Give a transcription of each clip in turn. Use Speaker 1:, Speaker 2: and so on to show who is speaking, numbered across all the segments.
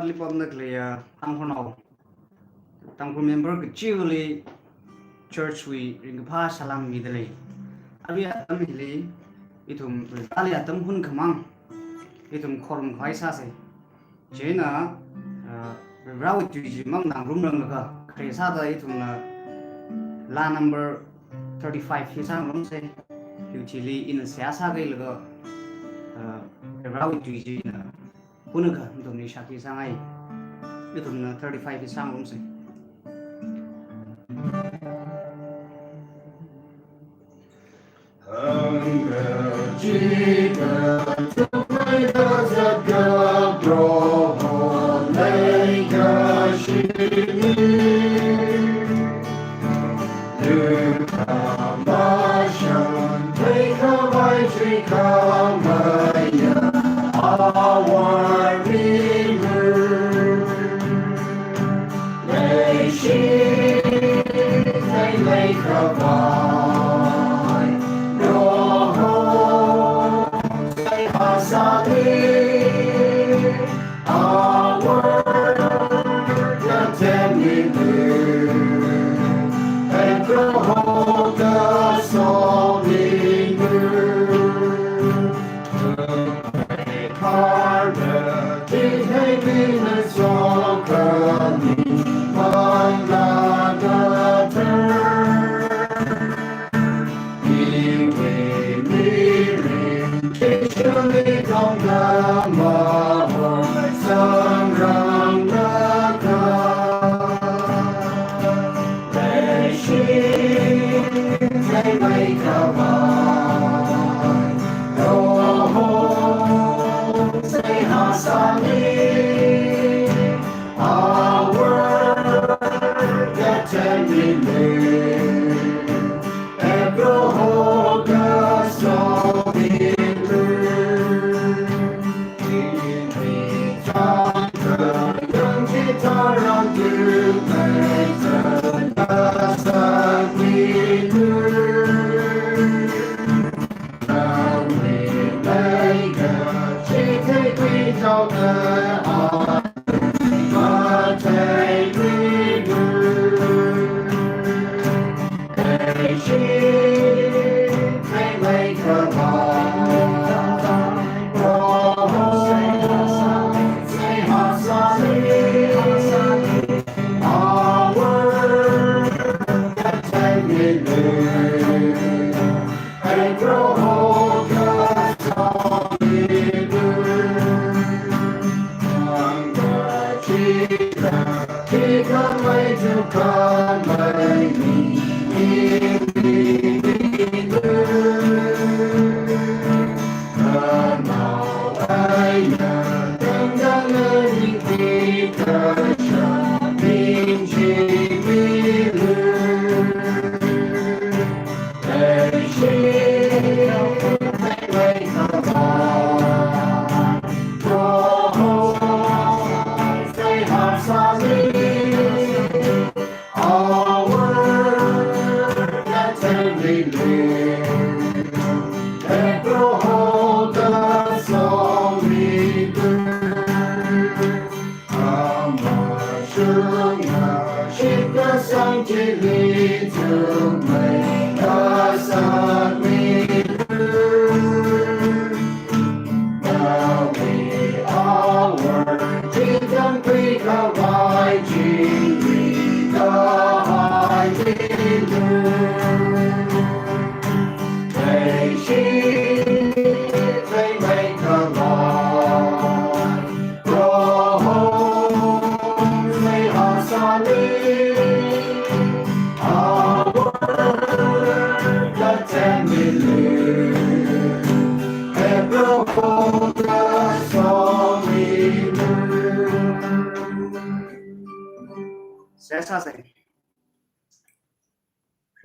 Speaker 1: Lipom na clear Pheinao tangku member kecil church we ringpa salam midle abi atam hili itum ali atam hun khamang itum khorum khaisa se jena raw tuji mang nang rum rang ka kresa da itum na la number 35 hisang rum se utili in siasa gai laga raw tuji na hunaka itum ni shaki sangai itum na 35 hisang rum se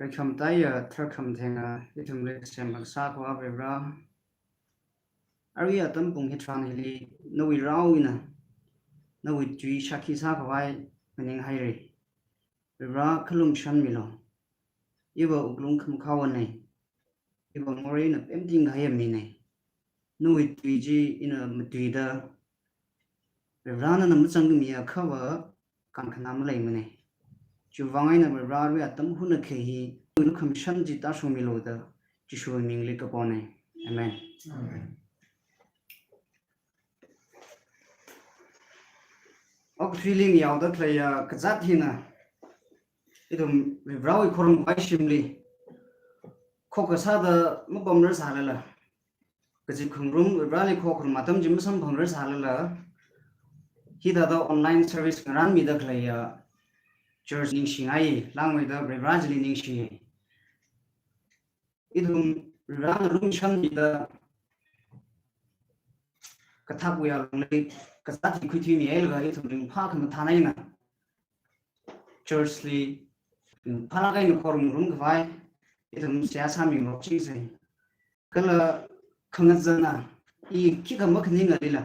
Speaker 1: Rekam taya terkam tenga itum lek semak sakwa bebra ari atam pung hitran hili nawi rawina nawi jui shaki sakwai mening haire bebra khlum shan milo iba uklung kham khawane iba ngore na pemting hayam mine nawi tuiji ina mtuida rana nam chang mi a khawa kan khanam lai mane chu wangai na ra ri atam hu na khe hi nu commission ji ta so mi lo da chi shu ming li ka pone amen ok feeling yaw da thaya ka zat hi na idum rawi khorum bai shimli kho ka sa da mu bom rar sa la ka ji khungrum rali kho khur matam jim sam phang rar sa la hi da online service ran mi da thaya church ning singai langwai da brazil ning si idum ran rum cham mi da ka thak wi al le ka sa ti khu thi mi el ga idum ring pha kham tha nai na church li pha ga ni khorum rum ga vai idum sia sa mi ro chi sai kala khang zana I ki ka mak ni ngali la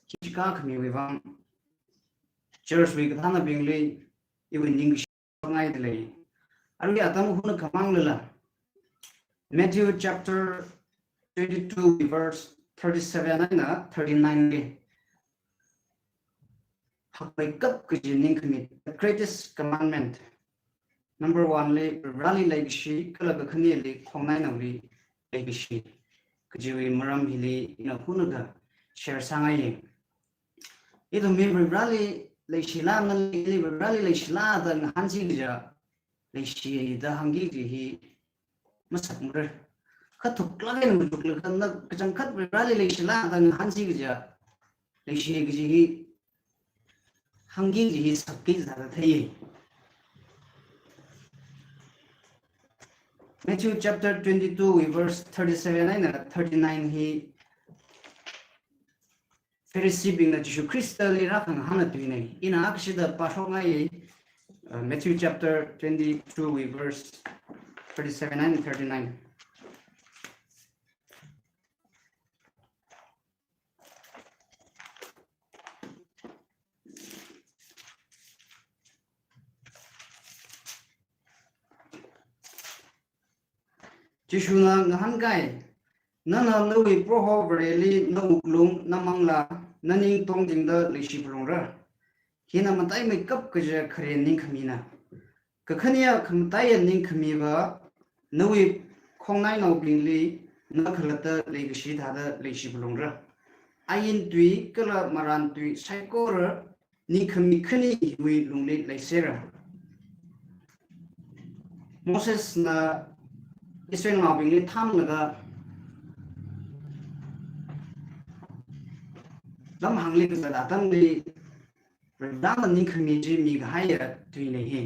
Speaker 1: ki ka khmi wi wang church wi ka na bing le I wi ning ngai de le ari atam hu na khamang la Matthew chapter 22 verse 37 and 39 wake up the greatest commandment number 1 le rally like she kala ga khani le khongnai na li like she kjiwi maram hili ina hunuga share sangai ido me rally like she la na li rally like she la da hanji ja like she da hangi ji hi masak mur khatuk lage mu duk le kan na kajang khat rally like she la da hanji ja like she ji hi hangi ji sakki za da thai Matthew chapter 22 verse 37 and 39 he Pharisee being that Jesus Christ li ra khang hana tu nei ina akshida pasho ngai Matthew chapter 22 verse 37 and 39 Jishuna ngahangai nana lui proho breli na uklung namangla naning tongding da lishi plongra hina matai makeup ka je khare ning khamina ka khania khamtai ning khamiba nui khongnai no blingli na khalata legishi thada lishi plongra ayin tui kala maran tui saikor ni khami khani hui lungli laisera Moses na Israel ngau bing li tham laga lam hangli ka da tam li dam ning khmi ji mi ga hai ya tui nei he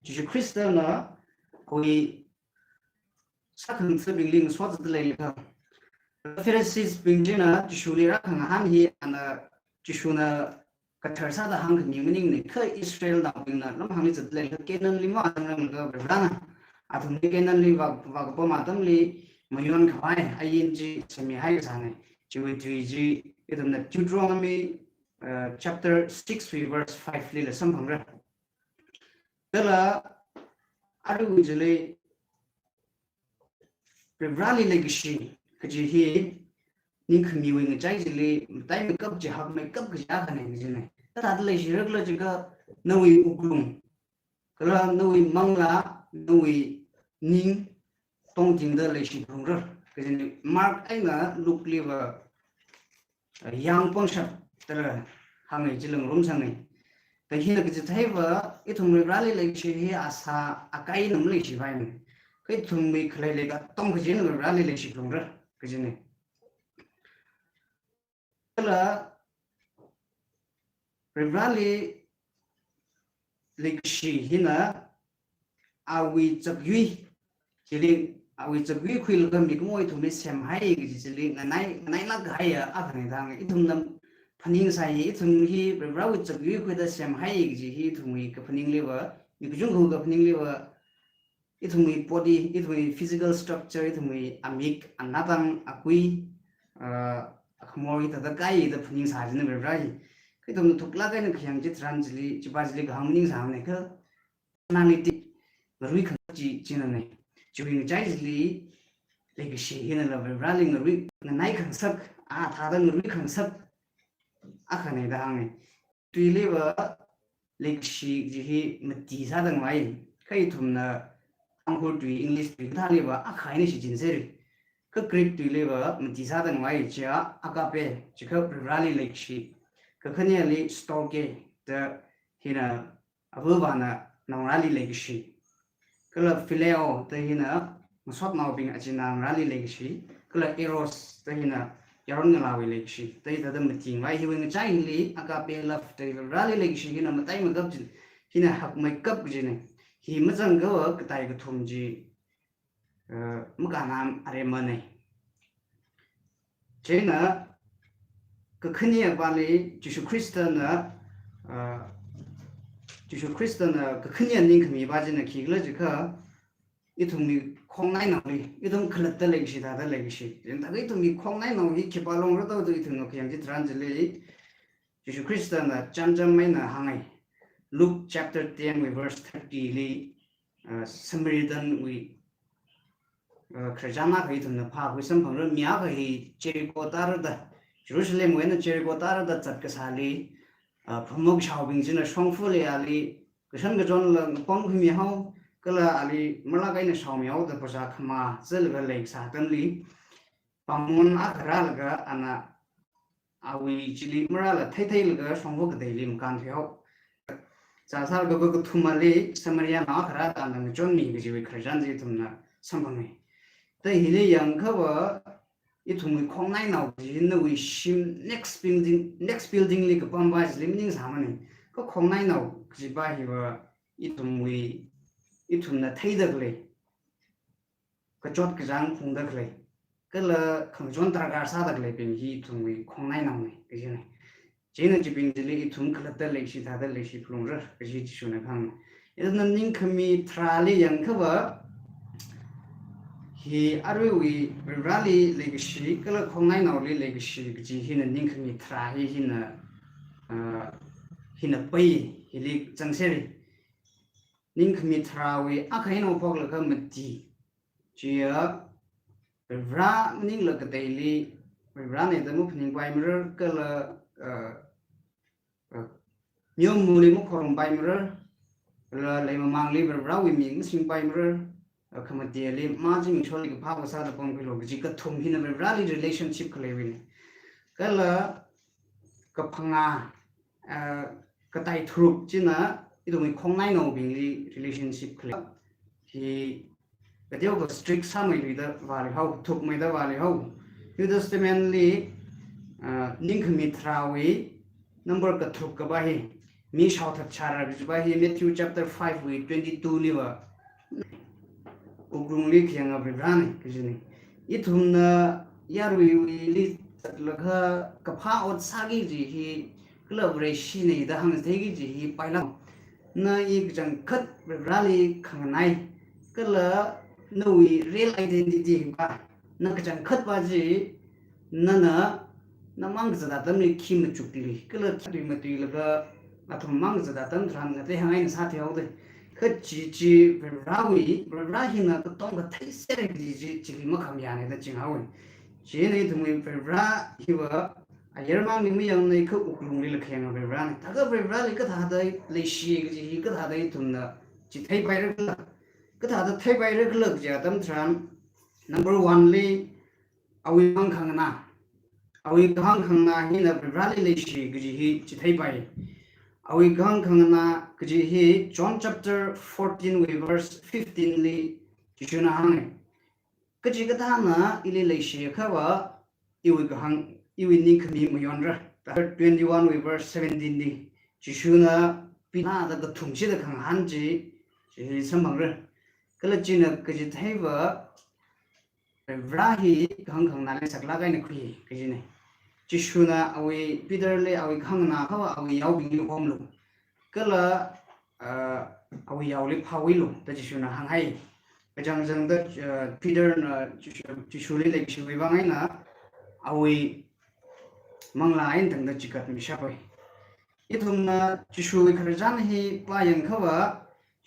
Speaker 1: Jesus Christ na koi sakhang se bing ling swat de le ka Pharisees bing jina jishuli ra khang han hi ana jishuna ka tharsa da hang ni ning ne kha Israel da bing na lam hangli zat le ke nan li ma ang ga bra athum ni kenan li wa ko matam li mayon khwai ayin ji semi hai sane jiwi ji idum na Deuteronomy chapter 6 verse 5 li la samhangra dala adu jile rally legacy kaji hi ning khmi wi ngai jile tai makeup ji hak makeup ga khane jine ta le jirak la jiga nawi uglum kala nawi mangla nawi ning tong jing da le shi phungra kajin mark aina look liver yang pongsha tara hangai jilang rum sangai ta hina kajit thaiba ithum rally le shi hi asa akai nam le shi vai kai thum mi khlai le ga tong kajin rally le shi phungra kajin tala rally le shi hina awi chakui Jiling awi chagui khil gam dik moi thum sem hai gi jiling nai la ga ya a thang dang ithum nam phaning sai ithum hi brawi chagui khu da sem hai gi hi thumi ka phaning lewa yujung hu ga phaning lewa ithumi body ithumi physical structure ithumi amik anatang akui akhmoi ta da kai da phaning sa jin brai kai thum thukla ga na khyang ji tran jili chibajili ga hamning sa ne ka analytic rui kha ji jinane Chewing wisely, like she in a rallying a week, the night can suck, thada a week can suck. Akane the hanging. tùy lệ vợ lịch sử gì hi mà chỉ ra đằng ngoài cái thùng là anh cô tùy English tùy thà lệ vợ khai này chỉ chính xác cái Greek tùy lệ vợ mà chỉ ra đằng ngoài chỉ agape chỉ cái rally lịch sử cái khơi này là story the hi là vừa vào là nông rally lịch sử cái là Pheinao the hi là một số nào bình chỉ nông rally lịch sử cái là Eros the hi là yaron ngala we lek shi tai da dam ting wai hi wing chai li aka pe laf tai rally lek shi hina ma tai ma gap jin hina hak mai kap ji ne hi ma jang go ka tai ga thum ji ma ga nam are ma ne che na ka khni ba li jisu christian na jisu christian na ka khni ning khmi ba ji na ki gla ji kha i thum ni khong nai na li i thum khlat ta lek shi da da lek shi jen ta i thum ni khong nai na hi ki pa long ro to i thum no kyang ji tran ji li jisu christian na chan jam mai na hangai Luke chapter 10 verse 30 li samaritan we khajana kai thum na pha wi sam phang ro mya ga hi Jericho tar da Jerusalem we na Jericho tar da chat ka sa li phomok shao bing jin na song fu le ali ka san ga jon la pong khu mi hao cái là ali mala cái này sau miao the pasa khama zel ga lek sa tan li pamun akhra la ga ana awi chili mara la thai thai la ga songbo ga dei lim kan theo cha sa ga ga thumali samaria na akhra ta na chon mi ga ji khrajan ji thumna sambang ne ta hi le yang kha wa I thum khong nai nau ji na wi shim next building li ga pamba ji lim ning sa ma ne ko khong nai nau ji ba hi wa I thum wi I thum na thấy đượcเลยก็จดกระจังคงđượcเลยก็เลยขังจนตระการซาđượcเลยเป็นที่ทุมวิคงないน้องเลยก็ใช่ไหมเจนจะเป็นจะเลยทุมขลัดเลยสิท่าเลยสิพลงรก็ใช่ที่สุนัขพังนั่นนิ่งขมีทราลียังเขาว่าฮีอารุวิราลีเลยก็สิก็เลยคงないน้องเลยก็สิก็จีฮีนั่นนิ่งขมีทราฮีน่ะไปฮีเลยจังเสรีนิ่งขมิทราวีอาใครน้องพอกเลยก็มันดีเจียบร้านิ่งเลยก็เดลี่บร้าเนี่ยแต่มุกนิ่งไปมันก็เลยยมมูลิมุกขรมไปมันเลยมามังลีบร้าวิมิงสิ่งไปมันขมันเดียลี่มาจิมิชอลิกภาพภาษาตะปงกิโลกจิกทุ่มหินบร้าลี relationship ก็เลยวินก็เลยก็พังอาก็ไต่ทรุปจีน่ะitu mi khong nai no bing li relationship khle hi gadeo ko strict sa mai li da wali hau thuk mai da wali hau New Testament li ning khmi thrawi number ka thuk ka ba hi mi shau that chara bi ba hi Matthew chapter 5 we 22 li wa ugrung li khyang abri brane kizini ithum na yarwi li lagha ka pha ot sagi ji hi club re shi nei da hang thegi ji hi paila na ik jang khat rally khangnai kala noi real identity ba na ka jang khat ba ji na mang za da tam ni khim chukli kala thri ma ti laga athum mang za da tam thran na te hangai sa theo de khat ji rawi rahi na ka tong ka thai se re ji ji ma kham ya ne da jing hawi je nei thum ra hi wa ayer mang ni mi yang nei khu uklung li la khyang ba ra ni ta ga ba li ka tha dai le shi ge ji ka tha dai thum na ji thai bai ra ka tha da thai bai ra ka lak ja tam thran number 1 li awi mang khang na awi khang na hi na ba li le shi ge ji hi ji thai bai awi khang na ge ji hi John chapter 14 verse 15 li ji chuna hang ka ji ka tha na ili le shi kha wa iwi khang iwi ning khmi mayonra 21 verse 17 ni jishuna pina da ga thumchi da khang hanji ji samang ra kala china ka ji thaiwa vrahi khang na le sakla ga ni khri ka ji ne jishuna awi peter le awi khang na kha awi yaw bing lu hom lu kala awi yaw le phawi lu da jishuna hang hai jang da peter na jishuli le shi wi bangai na awi mangla in thang da chikat mi shapai ithum na Jishu kharjan hi pa yang khawa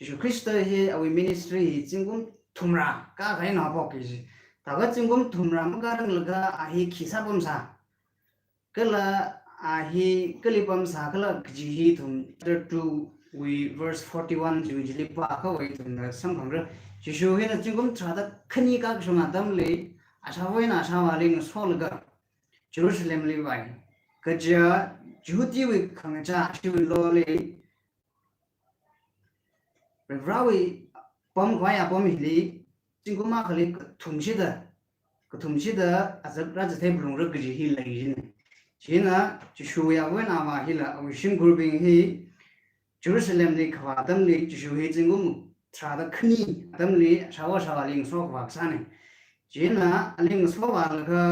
Speaker 1: Jishu Christ hi awi ministry hi chingum thumra ka khai na bo ki ji ta ga chingum thumra ma ga rang laga a hi khisa bom sa kala he kalipam sakala ji thum chapter 2 we verse 41 usually pa ka wai thum na samphang jishu he na jingum thada khani ka shunga dam le asawai na asawali ng solga Jerusalem le bai kaja juti we khangcha shi lo le rawi pom khaya pom hi jingum ma khali thumshi da azab raj the blung ro ji hi lai jin China Jishu ya wen ama hila awi shingkur bing hi Jerusalem li kwa adam li Jishu hi jingum trada khni adam li shawa ling so kwa sane China ling so wa ka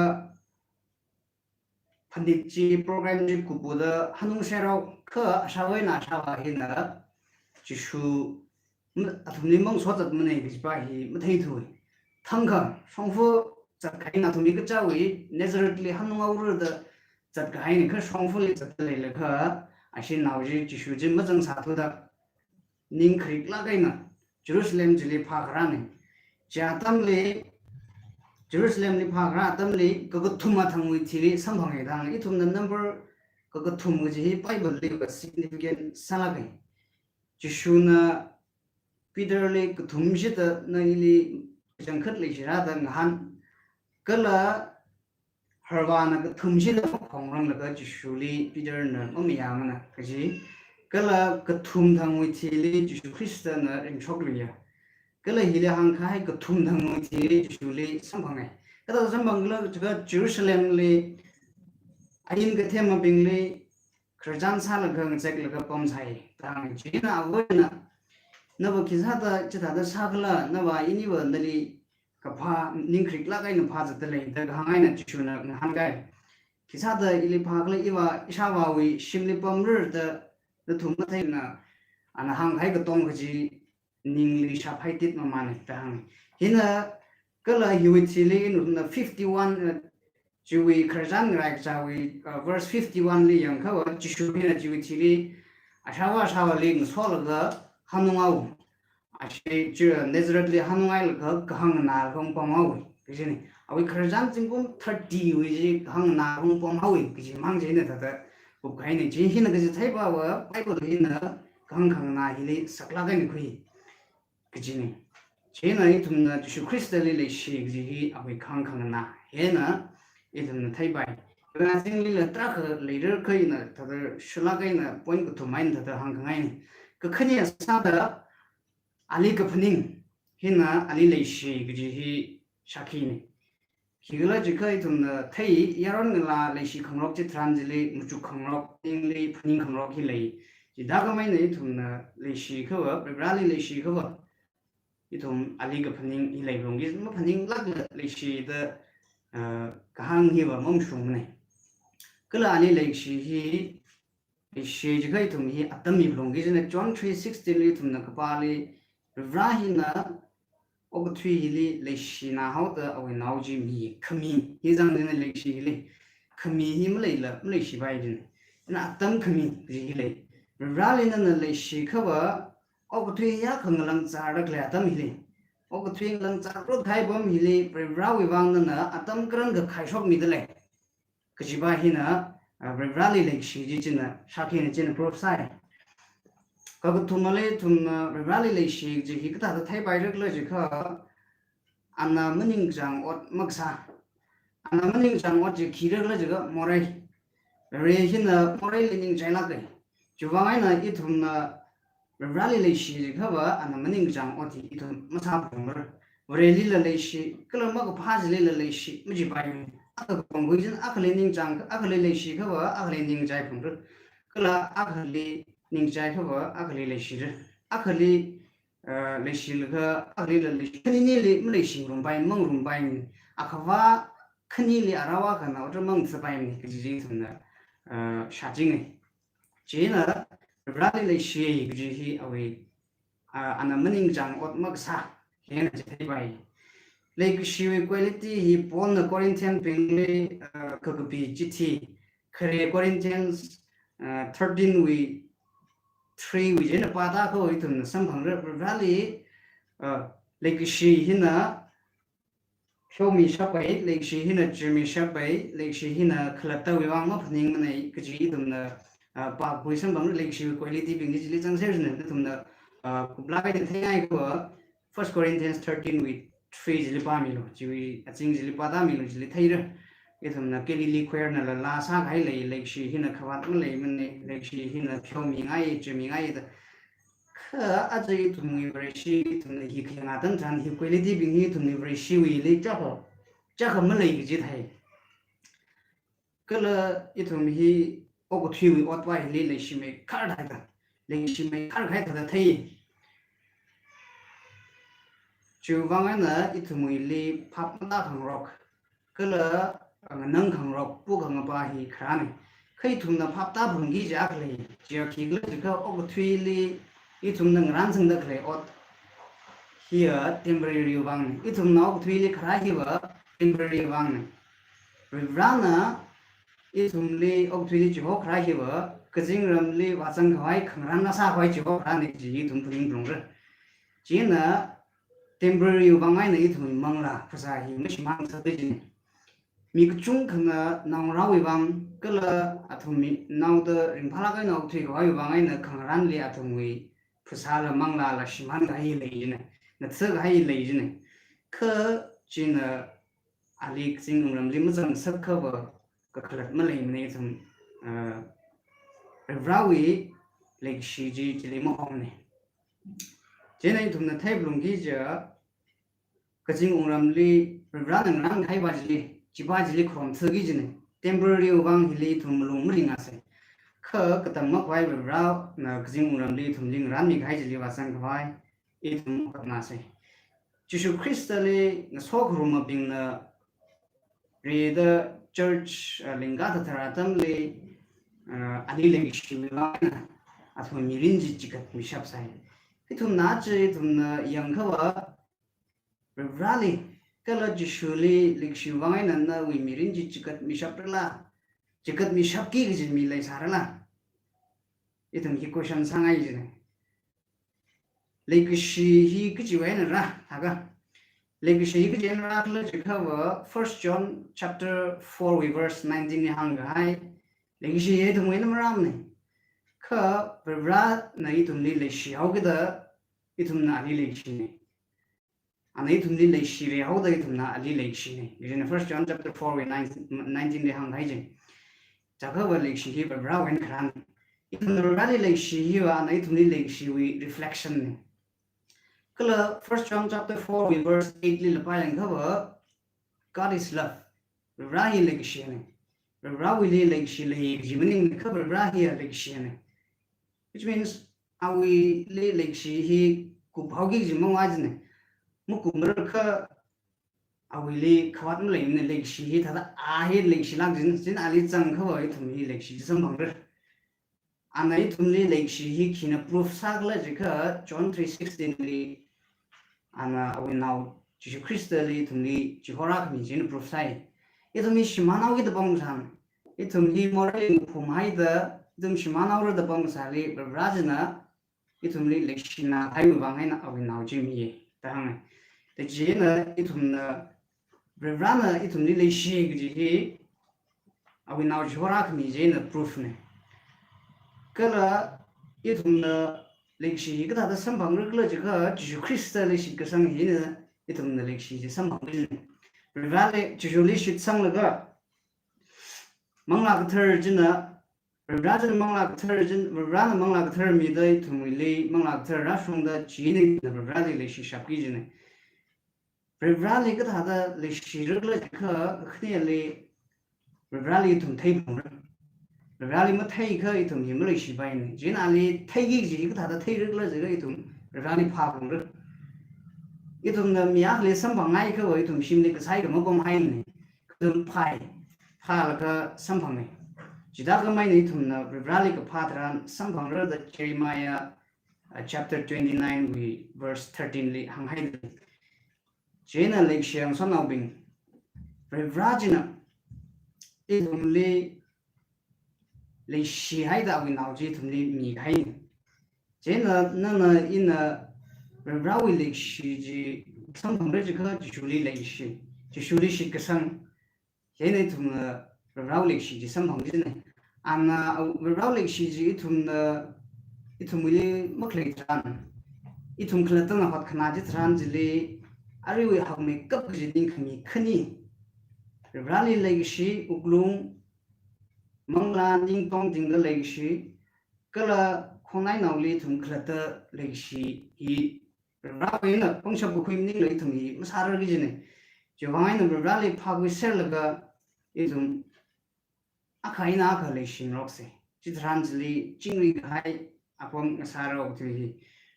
Speaker 1: pandit ji program ji kubu da hanung sherao ka shawa na shawa hi na Jishu athumli mong so zat mne bi ba hi mthai thu thangka songfu zat kai na thumi ka chawi Nazareth li hanung awru da zat kai ni ka songfuli zat le le ka ashin nauji jishu jin ma jang sa thu da ning khrik la kai na Jerusalem jili pha khara ni ja tam le Jerusalem li pha khara tam le ka ko thuma thangui thiri samphang he dang I thum na number ka ko thum ji Bible li ka significant sala kai jishu na Peter le ka thum ji da na li jang khat le jira da han kala Harwana ka thumshi da khongrang la ka jishuli Peter na mamiyama na kaji kala ka thum thangwi thili jishu Krista na ringchok liya kala hili hang khai ka thum thangwi thili jishuli sambhangai kata sambhang la jaga Jerusalem li ayin ka thema bing li Khrajan sa la ka ngchek la ka pom sai tang jina awena naba kizada chita da sagla naba ini wa nali kapha ningkhrik la kai na pha jat le da hangai na chu na han kai kisa da ili phak le iwa isawa wi shimli pamr da thum ma thai na ana hang hai ka tong ji ningli sha phai tit ma man ta hang hina kala yuithili na 51 jiwi khrajan rai cha wi verse 51 li yang kha wa jishu hina jiwithili asawa ling sol ga hanungau Actually, Nazareth li hanungai ka hang na hong pom hawi kiji awi khrajan jingum 30 wi hang na hong pom hawi kiji mang je ne ta ko kai ne jin hin kiji thai ba wa Bible hin na khang na hili sakla ga ni khui kiji ne je na I thum na Jesu Christ li le shi kiji hi awi khang na he na I thum na thai bai ga jing li la tra ka leader kai na ta shula ga na point ko thumai na ta hang ngai ni ka khani sa da Ali ka phaning hina ali leishi gji hi shakhi ne higla jikai thum na thai yaron la leishi khangrok chi tranjili muchu khangrok ingli phaning khangrok hi lei ji da ga mai nei thum na leishi kho wa brali leishi kho wa I thum ali ka phaning hi lei rong gi ma phaning lak leishi da ka hang hi wa mong shum ne kala ali leishi hi leishi jikai thum hi atami rong gi ne John 3:16 li thum na kapali Rahina ogthui hili leishina hauta awi nauji mi khami hizang dine leishi hili khami hi mleila mleishi bai din na tam khami ji hili ralina na leishi khawa ogthui ya khanglang charak le atam hili ogthui lang char ro thai bom hili rawi wang na atam kran ga khaishok mi dele kajiba hina rali leishi ji china shakhi ne chen profsai Kagu thumale thum rali leishi ji hi kata thai bai rak le ji kha anna maning jang ot maksa anna maning jang ot ji khirak le ji ga morai re hin na morai lening jaila kai juwangai na I thum na rali leishi ji kha ba anna maning jang ot I thum masa phumar reli le leishi kala ma ko phaj le leishi muji bai aka pongoi jin akhle ning jang akhle leishi kha ba akhle ning jai phumar kala akhle ning jai kha ba akhle leishi re akhle leishi le kha akhle le leishi khani ni le leishi rum bai mang rum bai ni akhawa khani le arawa kana ot mang sa bai ni ji ji thun na sha jing ni je na rali leishi ji hi awi ana maning jang ot mak sa hen je thai bai le shi quality hi pon na Corinthian ping ka ka bi ji thi khare Corinthians 13 we 3 we jena pada ko itun samphang rali like shi hina show me shop ấy lịch sử hình Jimmy shop ấy lịch sử hình khlat tàu vang mà phần hình này cái gì tụm nè bà bùi sân bằng lịch sử quality bình cái gì chẳng xem nữa tụm nè cũng là cái thế này của First Corinthians 13 with 3 gì ba milo chỉ chính gì ba ta milo chỉ thấy rồi cái tụm nè cái li queer nè là la sa cái lịch sử hình khawat mà mình lịch sử hình show me ngay Jimmy ngay à cái tụi mình về sĩ tụi mình khi ngã tân tràn thì quality bình hi tụi mình về sĩ vì lấy chắc không mới lấy cái gì thầy cái là tụi mình hi ô cái thuyền mình ót vai lấy sĩ mình khá đại ta lấy sĩ mình khá khai thật thầy chiều vang ấy nữa tụi mình lấy pháp đa thằng rock cái là nâng thằng rock bu thằng ba hi khá này khi tụi mình pháp đa bằng cái gì ác lấy chỉ khi cái cái ô cái thuyền lấy 이tum nang ran sang dak le ot here temporary wang itum no thui le khara hi wa temporary wang ne rana itum le ok thui le jo khara hi wa kajing ram le wa sang khwai khangran na sa khwai jo khara ne ji itum phling brong re ji na temporary wang ai ne itum mang la phasa hi mi mang sa de ji mi ku chung khang na nang ra wi wang ka la athum mi naw de ring phala ka naw thui khwai wang ai na khangran le athum wi phusala mangla la shiman ga hi lei ne na tse ga hi lei ne kha chin ali sing ram lim zang sak kha ba ka khalat ma lei ne thum rawi lei shi ji ji le mo hom ne je nei thum na thai blung gi ja ka jing ram li ra nang rang khai ba ji ji ba ji li khom tse gi ji ne temporary wang hi li thum lung ring a se khờ cái tầm mốc vai về rau là riêng làm đi thùng riêng rán mình hay chỉ vào sang vai ít thùng các ngã sẽ Jesus Christ là số gồm một bình là the church linga thật ra tâm li anh đi lên cái là à thùng mirin chỉ cái mình sắp sai cái thùng nát chỉ thùng yang khâu à rally cái là Jesus li lịch sử vang này là vì mirin chỉ cái mình sắp là chỉ cần mình sắp kỹ cái gì mình lấy sao là 이tum hi question 상하이 지네 레기시 히 그지 왜는라 다가 레기시 히 그지 왜는라 클 지카버 First John chapter 4 verse 19 hanga hai 레기시 에 tum 왜는 말함네 카 브라 나 이tum 리 레시 하고다 이tum 나 리 레시네 아나 이tum 리 레시 레 하고다 이tum 나 리 레시네 이제 First John chapter 4 verse 19 hanga hai 지 자카버 레시 히 브라 웬 크란 이tum rally like she here and itum like she we reflection kala First John chapter 4 verse 8 li la lang cover God is love rahi like she ne rahi like she like jimning cover rahi like she ne which means awi like she he ku bhaugi jimong aj ne mu kumar kha awi le khawat mu le like she he thada a he like she lag jin ali chang khawa itum hi like she sam bang anh ấy thun li like she hi kina proof sagla jika John 3:16 li ana we now Jesus Christ li thun li jihora mi jin proof sai itum mi shimana wi da bang san itum li moral phum hai da itum shimana ro da bang sa li rajna itum li like she na ai bang hai na we now ji mi ta hang de ji na itum na rana itum li like she gi hi we now jihora mi jin proof ne 그라 이tumna lekshi cái ta samphang rất là cái Jesus Christ lekshi cái sang gì nữa itumna lekshi cái samphang cái rồi lại Jesus lekshi sang là cái mang là cái thơ chứ nữa rồi ra cho mang là cái thơ chứ rồi ra là mang là cái thơ mi đây itum li mang là cái thơ ra xuống đó chỉ này rồi ra thì lekshi sắp cái gì này rồi ra thì cái ta lekshi rất là cái này li rồi ra thì itum thấy phong rally mà thấy cái itum hiểm lợi sĩ bay này, chỉ là li thấy cái gì cái thằng thấy rất là gì cái itum rally phá phong rất, itum là miếng li sắm bằng ngay cái vậy itum sim li cái sai cái mà bom hay này, itum phá là cái sắm bằng này, chỉ đã cái mấy này itum là rally cái phá ra sắm bằng rất là Jeremiah chapter 29 verse 13 li hàng hay này, chỉ là lịch sử son nào bình, rally na itum li lấy sĩ hay đã vì nào chỉ thùng li mì hay, thế là nó in là rau lấy sĩ chỉ sản phẩm đấy chỉ có chủ lý lấy sĩ, chỉ xử lý sự cái sang thế này thùng rau lịch sử chỉ xâm hỏng thế này anh rau lịch sử chỉ thùng mới mất lịch tràn ít thùng khơi tông là hoạt khana chỉ tràn chỉ lì ari we học mình cấp cái gì khami khani rau lịch sử uklung mangla ding tong ding cái lịch sử cái là không ai nào li thùng khơi tơ lịch sử hi rau ấy là phong sắc của khuyên ninh lấy thùng hi mà sao cái gì này chỉ vài nó rau lịch phá cái sel là cái ít thùng khai na khai lịch sử rock se chỉ tràn chỉ lì chính lì khai apom sao thì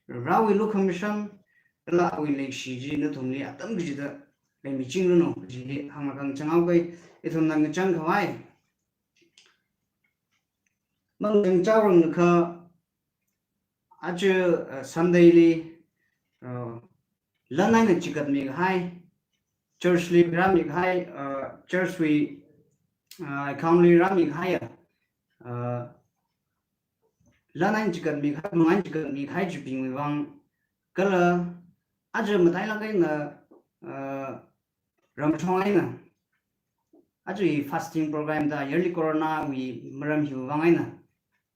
Speaker 1: rau ấy lúc không xong là ở lịch sử gì nó thùng li atam cái gì đó lấy mình chính luôn nó gì hàng mà càng chẳng ao cái ít thùng năng chẳng khai mang những cháu rằng cái a주 Sunday lần này chỉ cần mình hay church li ram mình hay church we account li ram mình hay lần này chỉ cần mình hay mình chỉ cần mình hay chụp hình vang cái là a주 mà thấy là cái là ram trong này nè a주 fasting program da yearly corona we ram hiu vang này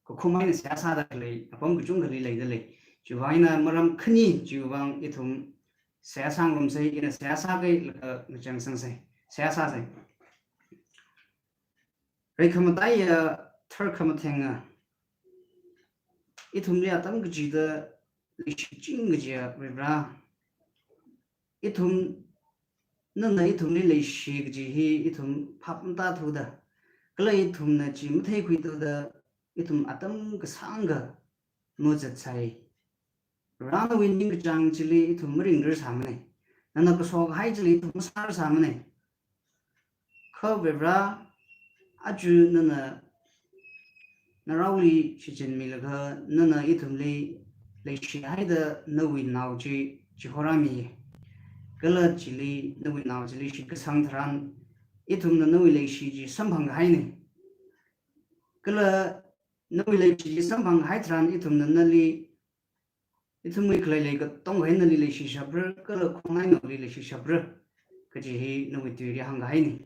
Speaker 1: có không ai sẽ xa được lấy, bông cái chúng cái lấy đấy, chú vay là mà khni chú vang ít thùng sẽ sang làm gì, cái sẽ xa cái chẳng sang gì, sẽ xa gì, rồi không tay thở không thành à, ít thùng này tấm cái gì đó lịch sử chính cái gì vậy ra, ít thùng nên là ít thùng này lịch sử cái gì ít thùng pháp ta thu đó, cái là ít thùng này chỉ mới thấy quy tụ đó 이tum atam kesangga mujat sai rana winding kejang cili itu meringger samane nana kesok hai cili itu besar samane kau bebra aju nana narawli cijen milaga nana itum le shi hai da nawi nau ci horami kala cili nawi nau cili shi kesang tharan itum na nawi le shi ji sambang hai ne kala nawi le chỉ sản phẩm hải sản ít thùng nân li ít thùng mấy cái cái tông hải nân li lấy xí sập rồi cái là không ai nào lấy xí sập rồi cái gì nawi tùy đi hàng hải này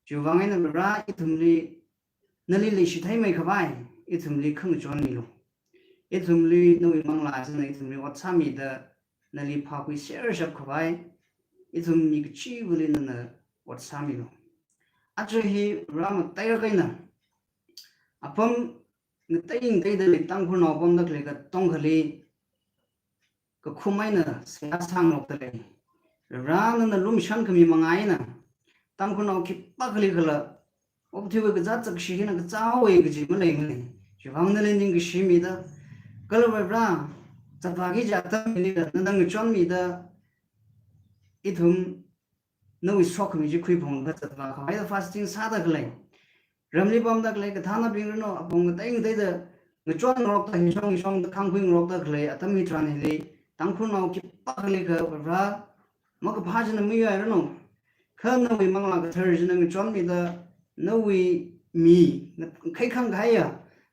Speaker 1: chú vang ấy nó ra ít thùng li nân li lấy xí thấy mấy cái bài ít thùng li không chọn mi luôn ít thùng li nawi mang lại cho nên ít thùng li wat sami đó nân li phá quy share sập cái bài ít thùng mi cái chi vừa lên nân wat sami luôn à chứ hi ra một tay ra cái nào apom người ta in đây là tăng phun nào bom được lấy cái tông khali cái khung máy nữa sẽ sang lọc tới ra nó lùm săn cái mình ngay nè tăng phun nào kịp bắt khali cái là ốp thiêu cái giá trị gì nó cái cháu ấy cái gì mà lấy mình chỉ vang nó lên những cái gì mi đó cái là vậy ra chặt phá cái giá tâm mình là nó đang cái chọn mi đó ít hôm nó bị sốc mình chỉ khui phong cái chặt phá cái fasting sát được lấy ramli bom dak le ka thana bing no apong ta ing te de ngi chon rok ta hi song khang khing rok dak le atam hi tran hi tang khu no ki pa le ka ra ma ka pha jin mi ya no khan no wi mang la ka thar jin ngi chon mi da no wi mi khai khang ga ya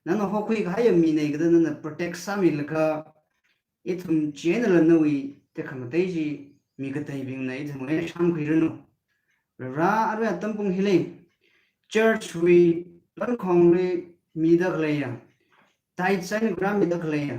Speaker 1: na no ho khui ga ya mi nei ga na protect sa mi le ka itum general no wi te kham te ji mi ka tai bing nei thum le sham khui no ra ar atam pung hi le church we lan khong le mi dak le ya tai chan gram mi dak le ya